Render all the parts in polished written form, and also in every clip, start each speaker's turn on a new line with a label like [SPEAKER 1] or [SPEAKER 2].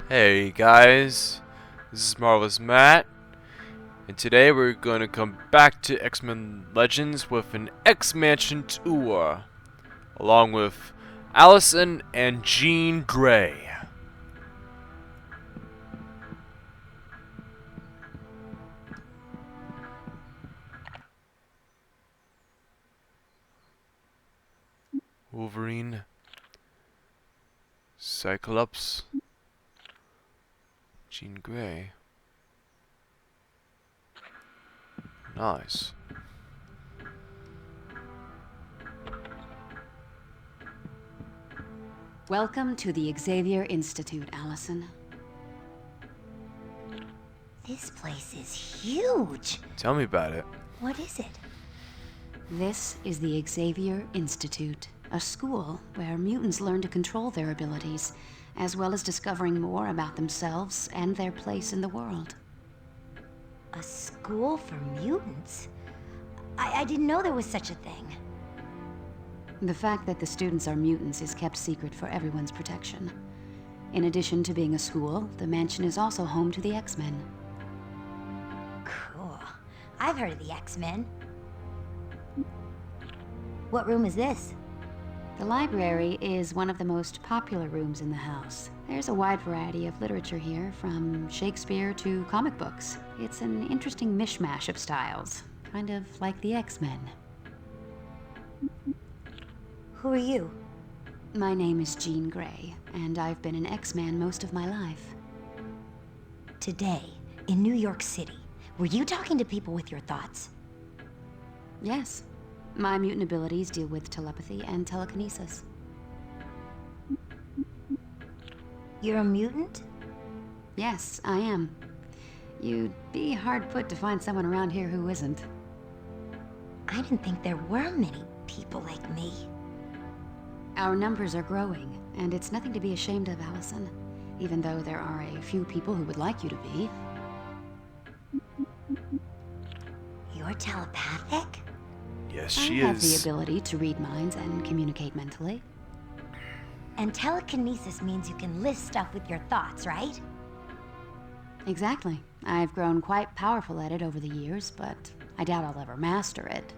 [SPEAKER 1] Hey guys, this is Marvelous Matt, and today we're going to come back to X-Men Legends with an X-Mansion tour, along with Allison and Jean Grey. Wolverine, Cyclops, Jean Grey. Nice.
[SPEAKER 2] Welcome to the Xavier Institute, Allison.
[SPEAKER 3] This place is huge.
[SPEAKER 1] Tell me about it.
[SPEAKER 3] What is it?
[SPEAKER 2] This is the Xavier Institute, a school where mutants learn to control their abilities, as well as discovering more about themselves and their place in the world.
[SPEAKER 3] A school for mutants? I didn't know there was such a thing.
[SPEAKER 2] The fact that the students are mutants is kept secret for everyone's protection. In addition to being a school, the mansion is also home to the X-Men.
[SPEAKER 3] Cool. I've heard of the X-Men. What room is this?
[SPEAKER 2] The library is one of the most popular rooms in the house. There's a wide variety of literature here, from Shakespeare to comic books. It's an interesting mishmash of styles, kind of like the X-Men.
[SPEAKER 3] Who are you?
[SPEAKER 2] My name is Jean Grey, and I've been an X-Man most of my life.
[SPEAKER 3] Today, in New York City, were you talking to people with your thoughts?
[SPEAKER 2] Yes. My mutant abilities deal with telepathy and telekinesis.
[SPEAKER 3] You're a mutant?
[SPEAKER 2] Yes, I am. You'd be hard put to find someone around here who isn't.
[SPEAKER 3] I didn't think there were many people like me.
[SPEAKER 2] Our numbers are growing, and it's nothing to be ashamed of, Allison. Even though there are a few people who would like you to be.
[SPEAKER 3] You're telepathic?
[SPEAKER 1] Yes, she
[SPEAKER 2] I have the
[SPEAKER 1] is.
[SPEAKER 2] ability to read minds and communicate mentally.
[SPEAKER 3] And telekinesis means you can list stuff with your thoughts, right?
[SPEAKER 2] Exactly. I've grown quite powerful at it over the years, but I doubt I'll ever master it.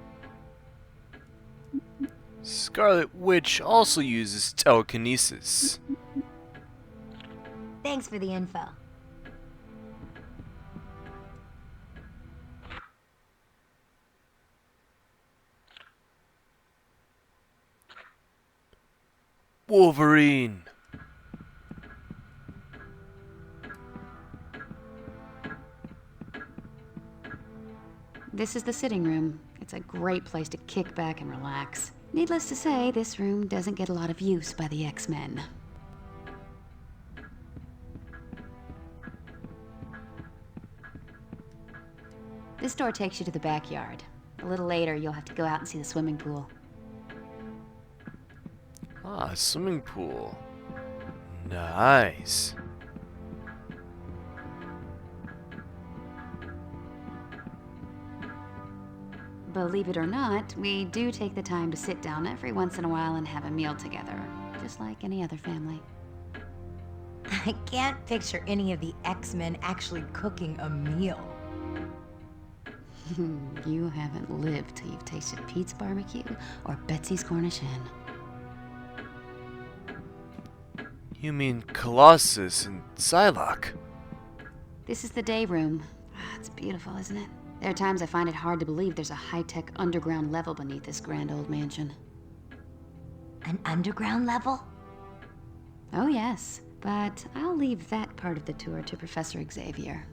[SPEAKER 1] Scarlet Witch also uses telekinesis.
[SPEAKER 3] Thanks for the info.
[SPEAKER 1] Wolverine.
[SPEAKER 2] This is the sitting room. It's a great place to kick back and relax. Needless to say, this room doesn't get a lot of use by the X-Men. This door takes you to the backyard. A little later, you'll have to go out and see the swimming pool.
[SPEAKER 1] Ah, swimming pool. Nice.
[SPEAKER 2] Believe it or not, we do take the time to sit down every once in a while and have a meal together, just like any other family.
[SPEAKER 3] I can't picture any of the X-Men actually cooking a meal.
[SPEAKER 2] You haven't lived till you've tasted Pete's barbecue or Betsy's Cornish hen.
[SPEAKER 1] You mean Colossus and Psylocke?
[SPEAKER 2] This is the day room. It's beautiful, isn't it? There are times I find it hard to believe there's a high-tech underground level beneath this grand old mansion.
[SPEAKER 3] An underground level?
[SPEAKER 2] Oh yes, but I'll leave that part of the tour to Professor Xavier.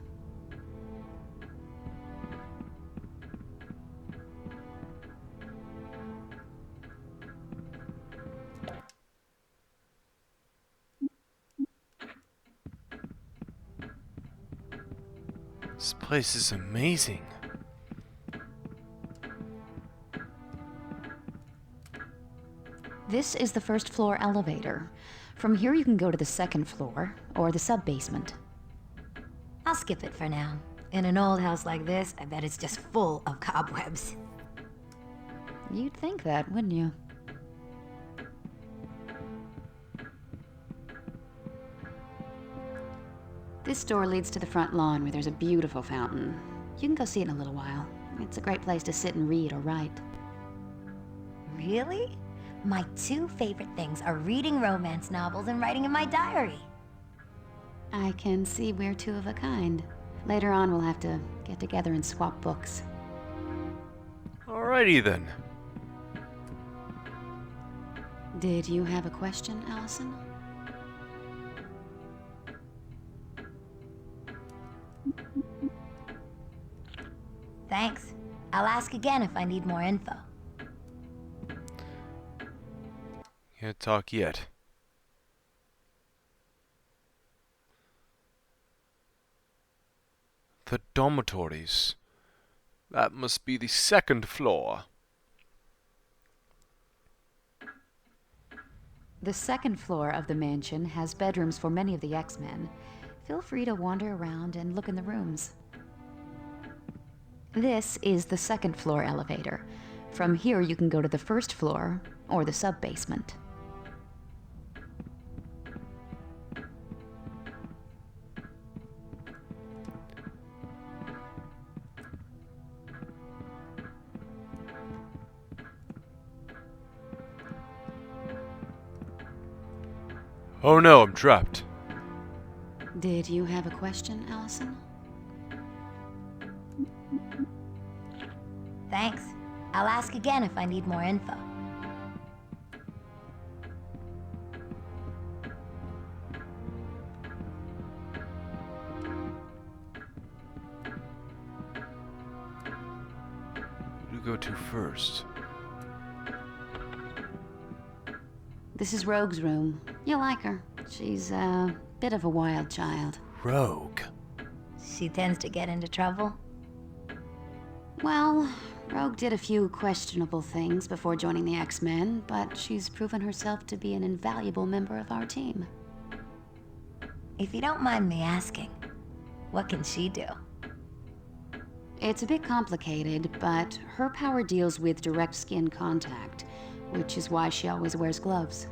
[SPEAKER 1] This place is amazing.
[SPEAKER 2] This is the first floor elevator. From here you can go to the second floor, or the sub-basement.
[SPEAKER 3] I'll skip it for now. In an old house like this, I bet it's just full of cobwebs.
[SPEAKER 2] You'd think that, wouldn't you? This door leads to the front lawn where there's a beautiful fountain. You can go see it in a little while. It's a great place to sit and read or write.
[SPEAKER 3] Really? My two favorite things are reading romance novels and writing in my diary.
[SPEAKER 2] I can see we're two of a kind. Later on, we'll have to get together and swap books.
[SPEAKER 1] Alrighty then.
[SPEAKER 2] Did you have a question, Allison?
[SPEAKER 3] Thanks. I'll ask again if I need more info.
[SPEAKER 1] Can't talk yet. The dormitories. That must be the second floor.
[SPEAKER 2] The second floor of the mansion has bedrooms for many of the X-Men. Feel free to wander around and look in the rooms. This is the second floor elevator. From here you can go to the first floor or the sub-basement.
[SPEAKER 1] Oh no, I'm trapped.
[SPEAKER 2] Did you have a question, Allison?
[SPEAKER 3] Thanks. I'll ask again if I need more info.
[SPEAKER 1] Who to go to first?
[SPEAKER 2] This is Rogue's room. You'll like her. She's a bit of a wild child.
[SPEAKER 1] Rogue.
[SPEAKER 3] She tends to get into trouble.
[SPEAKER 2] Well, Rogue did a few questionable things before joining the X-Men, but she's proven herself to be an invaluable member of our team.
[SPEAKER 3] If you don't mind me asking, what can she do?
[SPEAKER 2] It's a bit complicated, but her power deals with direct skin contact, which is why she always wears gloves.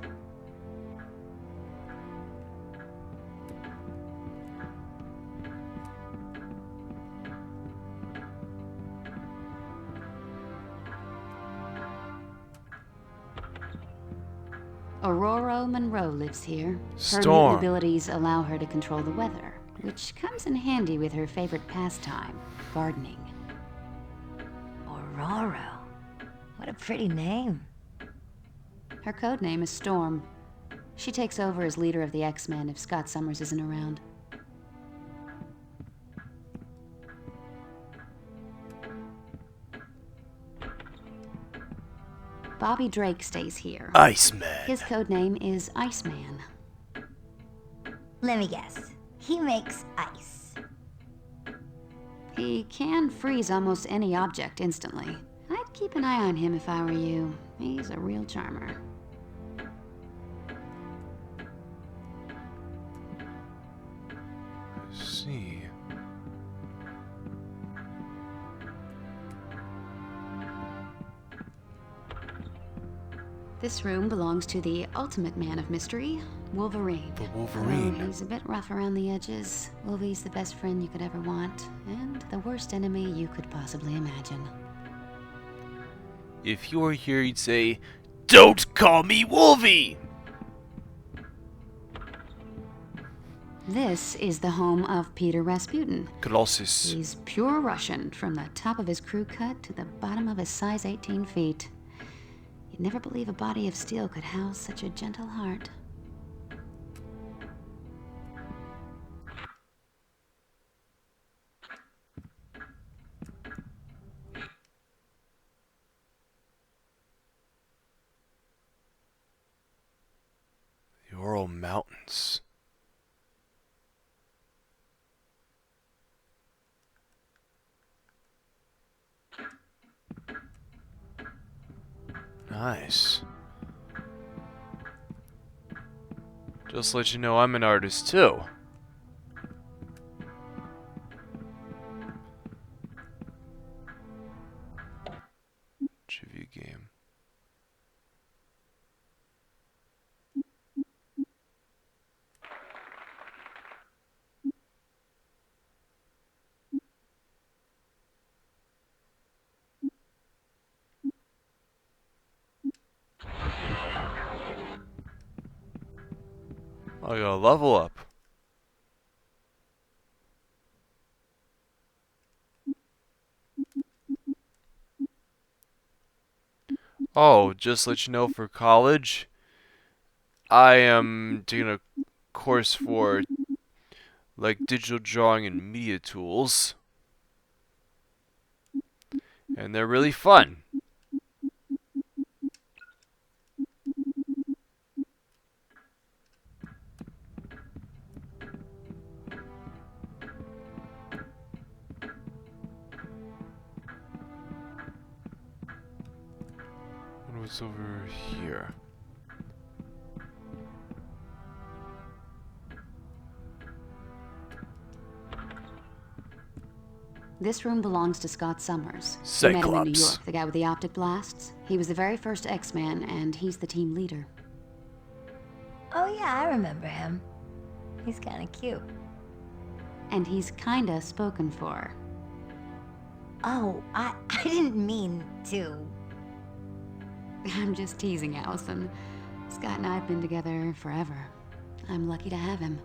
[SPEAKER 2] Aurora Monroe lives here. Her
[SPEAKER 1] Storm.
[SPEAKER 2] mutant abilities allow her to control the weather, which comes in handy with her favorite pastime, gardening.
[SPEAKER 3] Aurora. What a pretty name.
[SPEAKER 2] Her code name is Storm. She takes over as leader of the X-Men if Scott Summers isn't around. Bobby Drake stays here.
[SPEAKER 1] Iceman.
[SPEAKER 2] His code name is Iceman.
[SPEAKER 3] Let me guess. He makes ice.
[SPEAKER 2] He can freeze almost any object instantly. I'd keep an eye on him if I were you. He's a real charmer.
[SPEAKER 1] Let's see.
[SPEAKER 2] This room belongs to the ultimate man of mystery, Wolverine.
[SPEAKER 1] The Wolverine.
[SPEAKER 2] Although he's a bit rough around the edges, Wolvie's the best friend you could ever want, and the worst enemy you could possibly imagine.
[SPEAKER 1] If you were here, you'd say, "Don't call me Wolvie!"
[SPEAKER 2] This is the home of Peter Rasputin.
[SPEAKER 1] Colossus.
[SPEAKER 2] He's pure Russian, from the top of his crew cut to the bottom of his size 18 feet. You'd never believe a body of steel could house such a gentle heart.
[SPEAKER 1] The Ural Mountains. Nice. Just to let you know, I'm an artist too. Trivia game. I gotta level up. Oh, just to let you know, for college, I am taking a course for like digital drawing and media tools, and they're really fun. What's over here?
[SPEAKER 2] This room belongs to Scott Summers. You met him in New
[SPEAKER 1] Cyclops.
[SPEAKER 2] York, the guy with the optic blasts. He was the very first X-Man, and he's the team leader.
[SPEAKER 3] Oh yeah, I remember him. He's kinda cute.
[SPEAKER 2] And he's kinda spoken for.
[SPEAKER 3] Oh, I didn't mean to.
[SPEAKER 2] I'm just teasing, Allison. Scott and I have been together forever. I'm lucky to have him.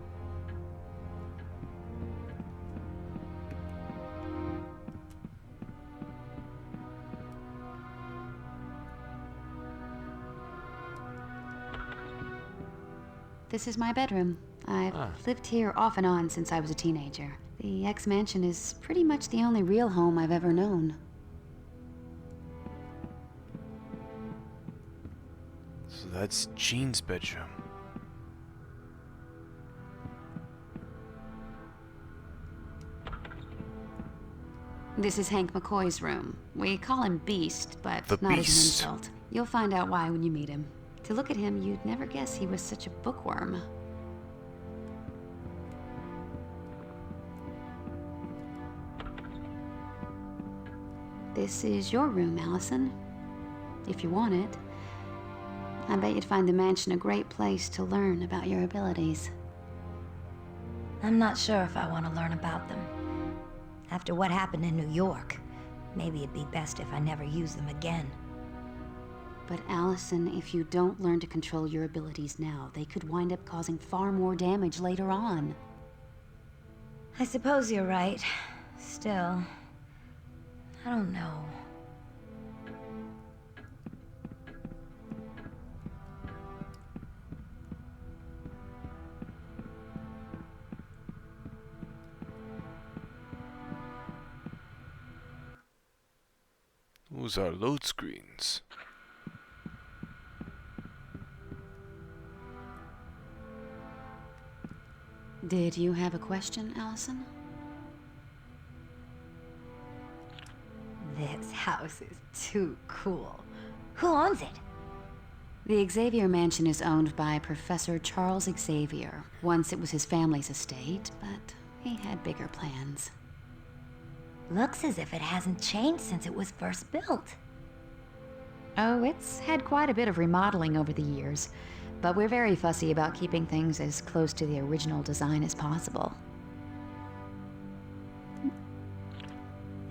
[SPEAKER 2] This is my bedroom. I've lived here off and on since I was a teenager. The X-Mansion is pretty much the only real home I've ever known.
[SPEAKER 1] So that's Jean's bedroom.
[SPEAKER 2] This is Hank McCoy's room. We call him Beast, but
[SPEAKER 1] The
[SPEAKER 2] not as
[SPEAKER 1] Beast.
[SPEAKER 2] an insult. You'll find out why when you meet him. To look at him, you'd never guess he was such a bookworm. This is your room, Allison. If you want it. I bet you'd find the mansion a great place to learn about your abilities.
[SPEAKER 3] I'm not sure if I want to learn about them. After what happened in New York, maybe it'd be best if I never use them again.
[SPEAKER 2] But Allison, if you don't learn to control your abilities now, they could wind up causing far more damage later on.
[SPEAKER 3] I suppose you're right. Still, I don't know.
[SPEAKER 1] Those are load screens.
[SPEAKER 2] Did you have a question, Allison?
[SPEAKER 3] This house is too cool. Who owns it?
[SPEAKER 2] The Xavier Mansion is owned by Professor Charles Xavier. Once it was his family's estate, but he had bigger plans.
[SPEAKER 3] Looks as if it hasn't changed since it was first built.
[SPEAKER 2] Oh, it's had quite a bit of remodeling over the years, but we're very fussy about keeping things as close to the original design as possible.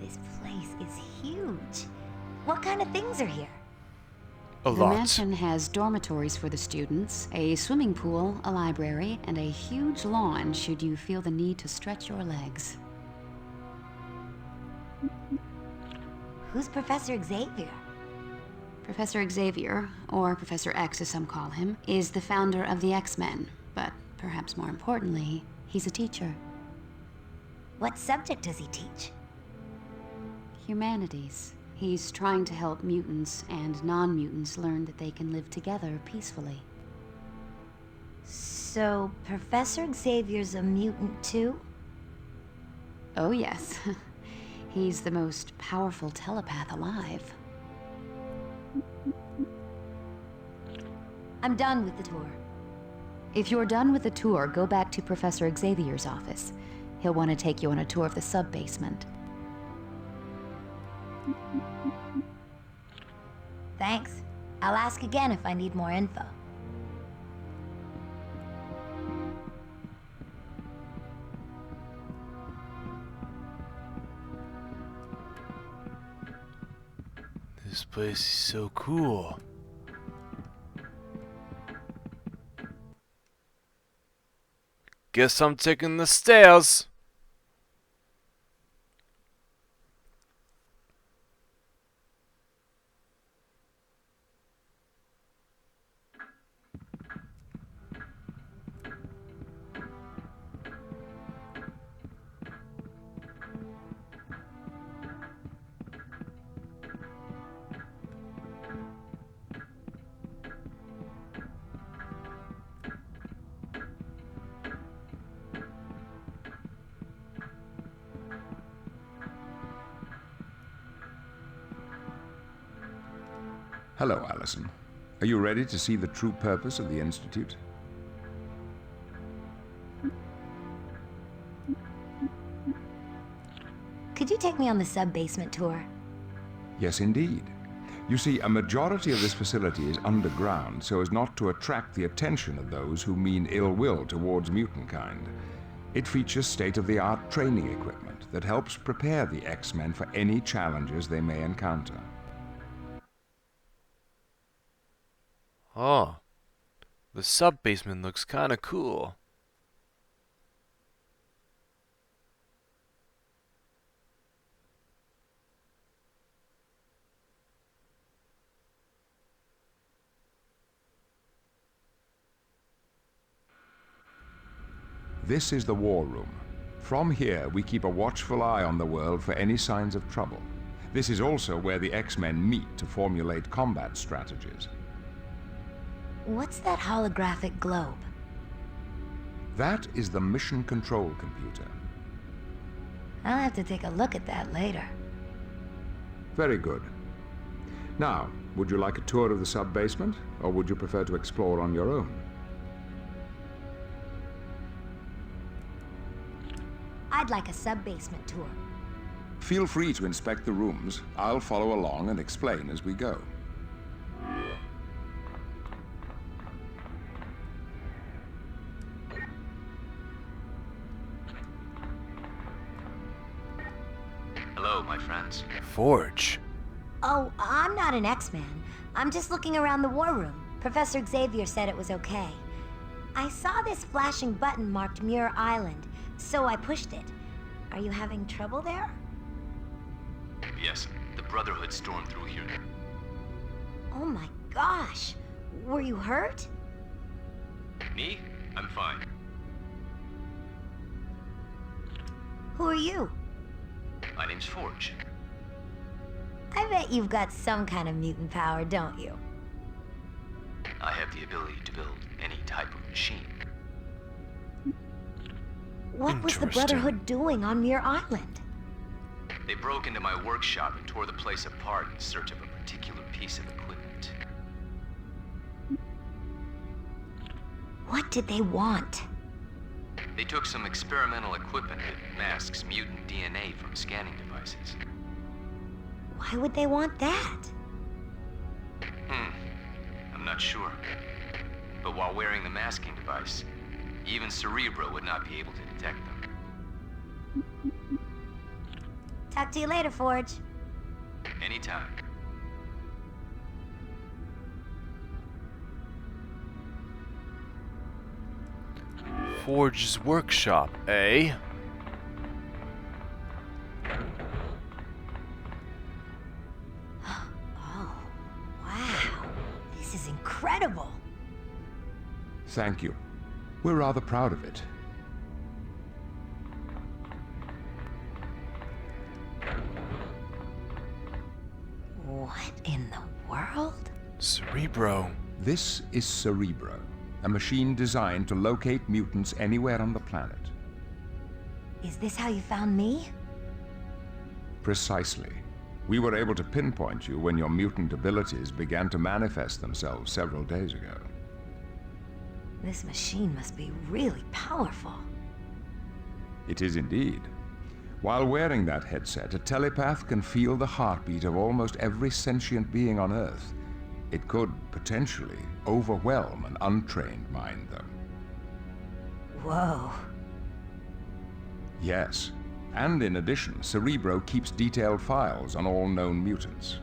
[SPEAKER 3] This place is huge. What kind of things are here?
[SPEAKER 1] A
[SPEAKER 2] The
[SPEAKER 1] lot.
[SPEAKER 2] mansion has dormitories for the students, a swimming pool, a library, and a huge lawn should you feel the need to stretch your legs.
[SPEAKER 3] Who's Professor Xavier?
[SPEAKER 2] Professor Xavier, or Professor X as some call him, is the founder of the X-Men, but perhaps more importantly, he's a teacher.
[SPEAKER 3] What subject does he teach?
[SPEAKER 2] Humanities. He's trying to help mutants and non-mutants learn that they can live together peacefully.
[SPEAKER 3] So, Professor Xavier's a mutant too?
[SPEAKER 2] Oh yes. He's the most powerful telepath alive.
[SPEAKER 3] I'm done with the tour.
[SPEAKER 2] If you're done with the tour, go back to Professor Xavier's office. He'll want to take you on a tour of the sub-basement.
[SPEAKER 3] Thanks. I'll ask again if I need more info.
[SPEAKER 1] This place is so cool. Guess I'm taking the stairs.
[SPEAKER 4] Hello, Allison. Are you ready to see the true purpose of the Institute?
[SPEAKER 3] Could you take me on the sub-basement tour?
[SPEAKER 4] Yes, indeed. You see, a majority of this facility is underground so as not to attract the attention of those who mean ill will towards mutant kind. It features state-of-the-art training equipment that helps prepare the X-Men for any challenges they may encounter.
[SPEAKER 1] Oh, the sub-basement looks kinda cool.
[SPEAKER 4] This is the War Room. From here, we keep a watchful eye on the world for any signs of trouble. This is also where the X-Men meet to formulate combat strategies.
[SPEAKER 3] What's that holographic globe?
[SPEAKER 4] That is the mission control computer.
[SPEAKER 3] I'll have to take a look at that later.
[SPEAKER 4] Very good. Now, would you like a tour of the sub-basement, or would you prefer to explore on your own?
[SPEAKER 3] I'd like a sub-basement tour.
[SPEAKER 4] Feel free to inspect the rooms. I'll follow along and explain as we go.
[SPEAKER 5] Hello, my friends.
[SPEAKER 1] Forge.
[SPEAKER 3] Oh, I'm not an X-Man. I'm just looking around the war room. Professor Xavier said it was okay. I saw this flashing button marked Muir Island, so I pushed it. Are you having trouble there?
[SPEAKER 5] Yes, the Brotherhood stormed through here.
[SPEAKER 3] Oh my gosh! Were you hurt?
[SPEAKER 5] Me? I'm fine.
[SPEAKER 3] Who are you?
[SPEAKER 5] My name's Forge.
[SPEAKER 3] I bet you've got some kind of mutant power, don't you?
[SPEAKER 5] I have the ability to build any type of machine.
[SPEAKER 3] What was the
[SPEAKER 1] Interesting.
[SPEAKER 3] Brotherhood doing on Muir Island?
[SPEAKER 5] They broke into my workshop and tore the place apart in search of a particular piece of equipment.
[SPEAKER 3] What did they want?
[SPEAKER 5] They took some experimental equipment that masks mutant DNA from scanning devices.
[SPEAKER 3] Why would they want that?
[SPEAKER 5] I'm not sure. But while wearing the masking device, even Cerebro would not be able to detect them.
[SPEAKER 3] Talk to you later, Forge.
[SPEAKER 5] Anytime.
[SPEAKER 1] Forge's workshop, eh?
[SPEAKER 3] Oh, wow. This is incredible.
[SPEAKER 4] Thank you. We're rather proud of it.
[SPEAKER 3] What in the world?
[SPEAKER 1] Cerebro.
[SPEAKER 4] This is Cerebro, a machine designed to locate mutants anywhere on the planet.
[SPEAKER 3] Is this how you found me?
[SPEAKER 4] Precisely. We were able to pinpoint you when your mutant abilities began to manifest themselves several days ago.
[SPEAKER 3] This machine must be really powerful.
[SPEAKER 4] It is indeed. While wearing that headset, a telepath can feel the heartbeat of almost every sentient being on Earth. It could, potentially, overwhelm an untrained mind, though.
[SPEAKER 3] Whoa.
[SPEAKER 4] Yes. And in addition, Cerebro keeps detailed files on all known mutants.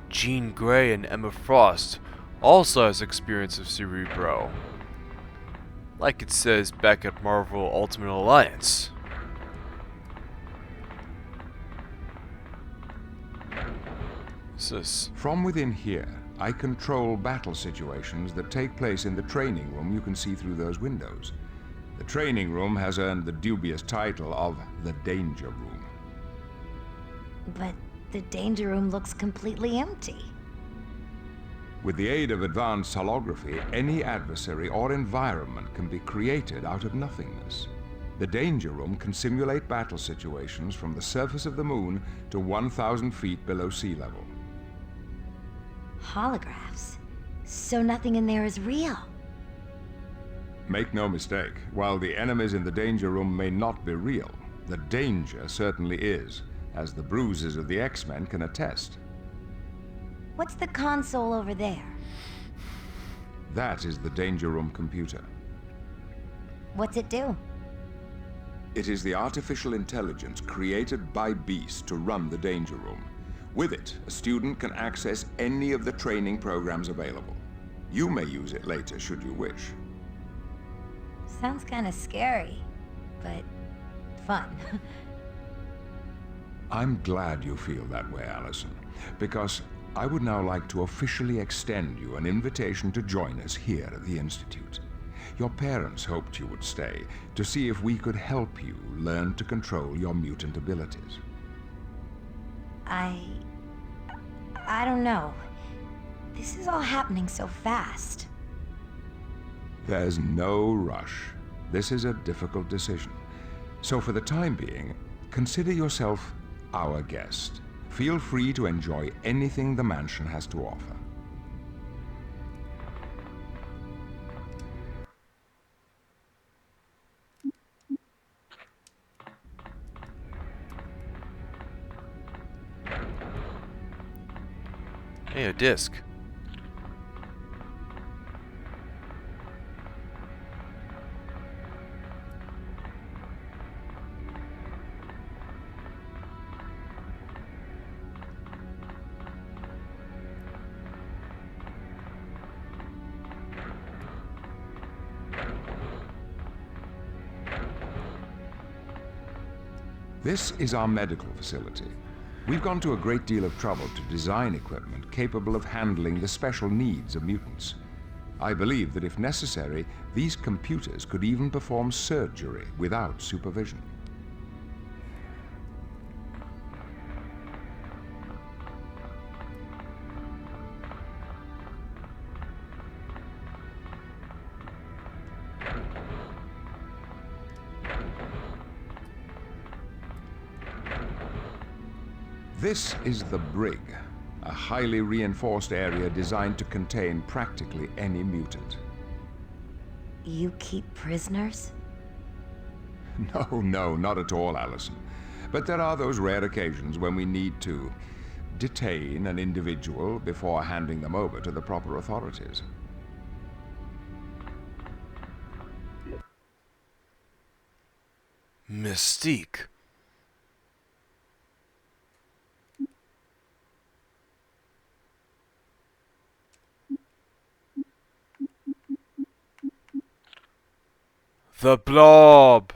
[SPEAKER 1] Jean Grey and Emma Frost also has experience of Cerebro. Like it says back at Marvel Ultimate Alliance. What's this?
[SPEAKER 4] From within here, I control battle situations that take place in the training room you can see through those windows. The training room has earned the dubious title of the Danger Room.
[SPEAKER 3] But the danger room looks completely empty.
[SPEAKER 4] With the aid of advanced holography, any adversary or environment can be created out of nothingness. The Danger Room can simulate battle situations from the surface of the moon to 1,000 feet below sea level.
[SPEAKER 3] Holographs? So nothing in there is real?
[SPEAKER 4] Make no mistake, while the enemies in the Danger Room may not be real, the danger certainly is, as the bruises of the X-Men can attest.
[SPEAKER 3] What's the console over there?
[SPEAKER 4] That is the Danger Room computer.
[SPEAKER 3] What's it do?
[SPEAKER 4] It is the artificial intelligence created by Beast to run the Danger Room. With it, a student can access any of the training programs available. You may use it later should you wish.
[SPEAKER 3] Sounds kind of scary, but fun.
[SPEAKER 4] I'm glad you feel that way, Allison, because I would now like to officially extend you an invitation to join us here at the Institute. Your parents hoped you would stay to see if we could help you learn to control your mutant abilities.
[SPEAKER 3] I don't know. This is all happening so fast.
[SPEAKER 4] There's no rush. This is a difficult decision. So for the time being, consider yourself our guest. Feel free to enjoy anything the mansion has to offer.
[SPEAKER 1] Hey, a disc.
[SPEAKER 4] This is our medical facility. We've gone to a great deal of trouble to design equipment capable of handling the special needs of mutants. I believe that if necessary, these computers could even perform surgery without supervision. This is the Brig, a highly reinforced area designed to contain practically any mutant.
[SPEAKER 3] You keep prisoners?
[SPEAKER 4] No, not at all, Allison. But there are those rare occasions when we need to detain an individual before handing them over to the proper authorities.
[SPEAKER 1] Mystique. The Blob.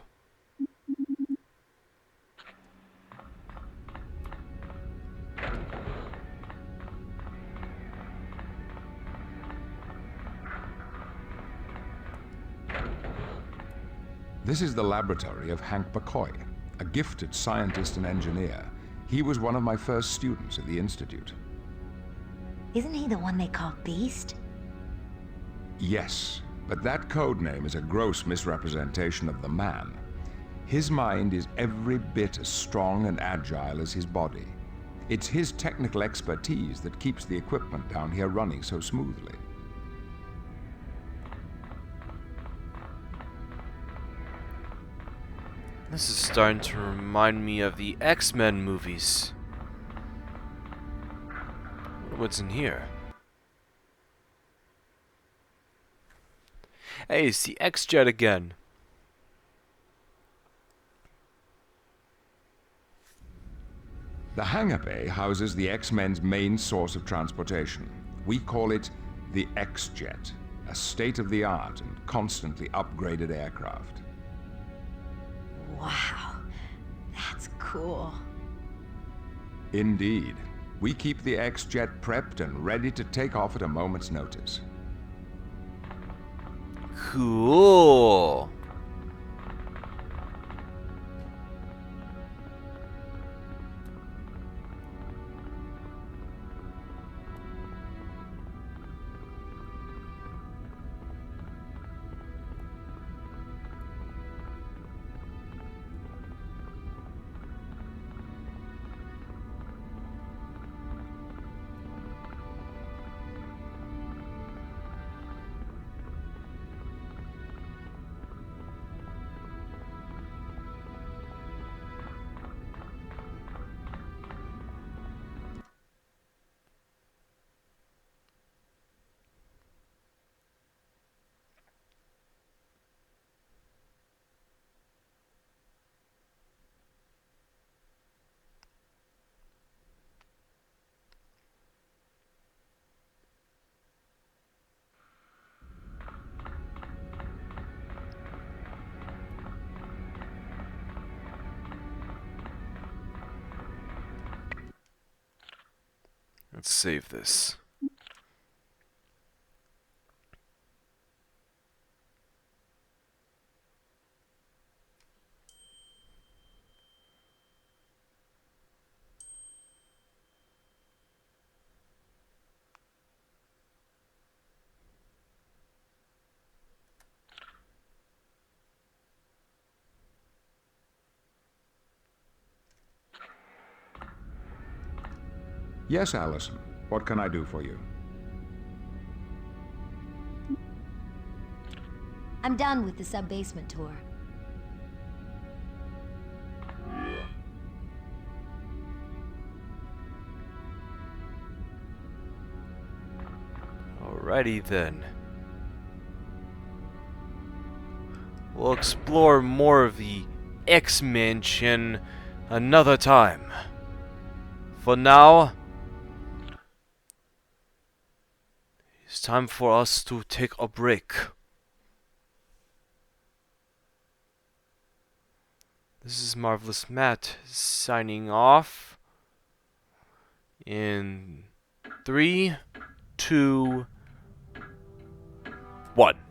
[SPEAKER 4] This is the laboratory of Hank McCoy, a gifted scientist and engineer. He was one of my first students at the Institute.
[SPEAKER 3] Isn't he the one they call Beast?
[SPEAKER 4] Yes, but that code name is a gross misrepresentation of the man. His mind is every bit as strong and agile as his body. It's his technical expertise that keeps the equipment down here running so smoothly.
[SPEAKER 1] This is starting to remind me of the X-Men movies. What's in here? Hey, it's the X-Jet again.
[SPEAKER 4] The hangar bay houses the X-Men's main source of transportation. We call it The X-Jet, a state-of-the-art and constantly upgraded aircraft.
[SPEAKER 3] Wow, that's cool.
[SPEAKER 4] Indeed. We keep the X-Jet prepped and ready to take off at a moment's notice.
[SPEAKER 1] Cool. Let's save this.
[SPEAKER 4] Yes, Allison. What can I do for you?
[SPEAKER 3] I'm done with the sub-basement tour.
[SPEAKER 1] Alrighty then. We'll explore more of the X-Mansion another time. For now, it's time for us to take a break. This is Marvelous Matt signing off in 3, 2, 1.